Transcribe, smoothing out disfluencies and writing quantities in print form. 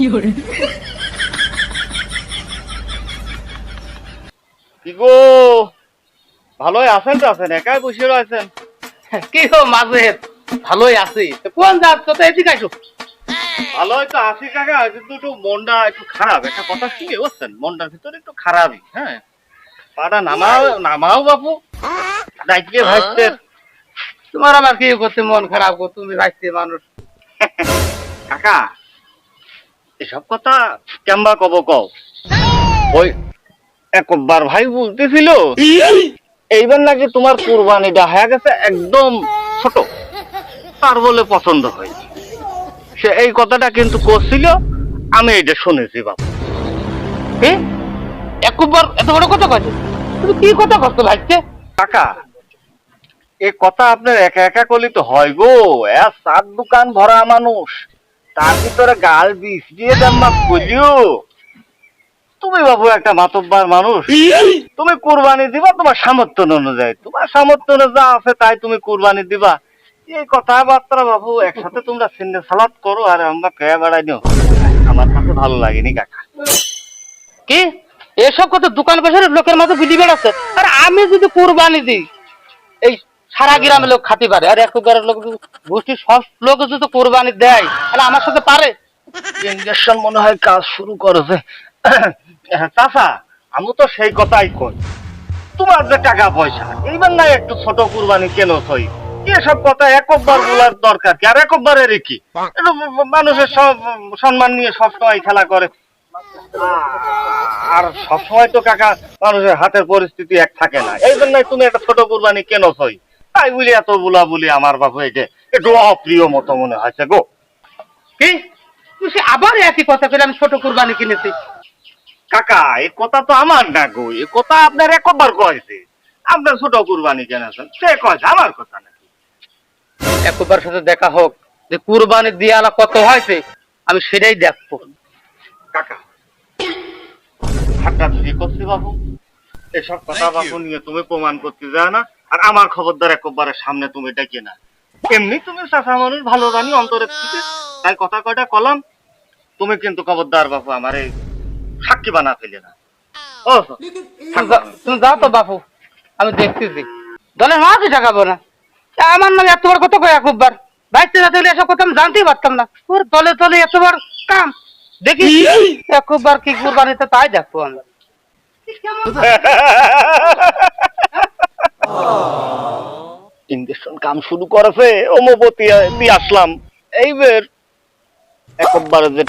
কি গো, ভালোই আছেন তো? আছেন একাই বসে রয়েছেন? কি গো মাঝের, ভালোই আছি। কোন যাচ্ছ তো? এদিকে আসো। ভালোই তো আছি কাকা, কিন্তু একটু মনটা একটু খারাপ। একটা কথা শুনে বুঝছেন, মনটার ভিতরে একটু খারাপই। হ্যাঁ, পাটা নামাও নামাও বাপু, ডাইকে ভাইতে। তোমার আবার কি করতে মন খারাপ গো? তুমি ভাইতে মানুষ। কাকা, এসব কথা কেমবা কব কও? ওই একবার ভাই বলতেছিল এইবার নাকি তোমার কুরবানিটা হয়ে গেছে একদম ছোট, তার বলে পছন্দ হয়নি। সে এই কথাটা কিন্তু করছিল, আমি এটা শুনেছি বাবু। কি? একবার এত বড় কথা কইছো? তুমি কি কথা করছো ভাইতে? কাকা, এই কথা আপনার একা একা করলে তো হয় গো। চার দোকান ভরা মানুষ, তার ভিতরে গাল বিষ দিয়ে দাম্মা বলিও। তুমি বাবু একটা মাতব্বার মানুষ, তুমি কুরবানি দিবা তোমার সামর্থ্য অনুযায়ী। তোমার সামর্থ্য যা আছে তাই তুমি কুরবানি দিবা। এই কথাবার্তা বাবু একসাথে তোমরা সিন্নে সালাদ করো আর আমরা খেয়ে বেড়াই নিও, আমার কাছে ভালো লাগেনি কাকা। কি এসব কথা দোকান বসার লোকের মাঝে বিলি বেড়াচ্ছে? আর আমি যদি কুরবানি দিই, এই সারা গ্রামের লোক খাতে পারে, আর একবার লোক গোষ্ঠীর সব লোক যদি কুরবানি দেয়, তাহলে আমার সাথে পারে? ইঞ্জেকশন মনে হয় কাজ শুরু করেছে। চাচা, আমি তো সেই কথাই কই, তোমার যে টাকা পয়সা এইবার না একটু ছোট কুরবানি কেন থই? এসব কথা একবার বলার দরকার কি? আর একবার এর কি? মানুষের সব সম্মান নিয়ে সবসময় খেলা করে, আর সবসময় তো কাকা মানুষের হাতের পরিস্থিতি এক থাকে না। এই জন্যই তুমি একটা ছোট কুরবানি কেন থই? তাই বলি এত বুলা বলি আমার বাবু এটা একটু অপ্রিয় মতো মনে হয়েছে গো। কি তুই সে আবার একই কথা বলে আমি ছোট কুরবানি কিনেছি? কাকা, এই কথা তো আমার না গো, এই কথা আপনার একবার কয়েছে। আপনার ছোট কুরবানি কেনেছেন সে কয়েছে, আমার কথা না। একবার সাথে দেখা হোক, যে কুরবানি দিয়ে আলা কত হয়েছে, আমি সেটাই দেখবো। কাকা, ঠাট্টা ধুরি করছি বাবু, এসব কথা বাবু নিয়ে তুমি প্রমাণ করতে যায় না। আর আমার খবরদার একবারের সামনে তুমি ডেকে না। এমনি তুমি চাষা মানুষ, ভালো জানি অন্তরের থেকে, তাই কথা কয়টা কলাম। তুমি কিন্তু খবরদার বাবু আমার এই সাক্ষী বানা ফেলে না। ও তুমি যাও তো বাপু, আমি দেখতেছি। দলের মাঝে ঠেকাবো না। আমার নামে এত বড় কথা কয় একবার, বাইতে না থাকলে এসব কথা আমি জানতেই পারতাম না। ওর দলে দলে এত বড় কাম দেখি, একবার কি কুরবানিতে তাই দেখবো আমি। ইঞ্জেকশন কাম শুরু করেছে, ওমোপতি দিয়ে আসলাম। এইবার একবারে যে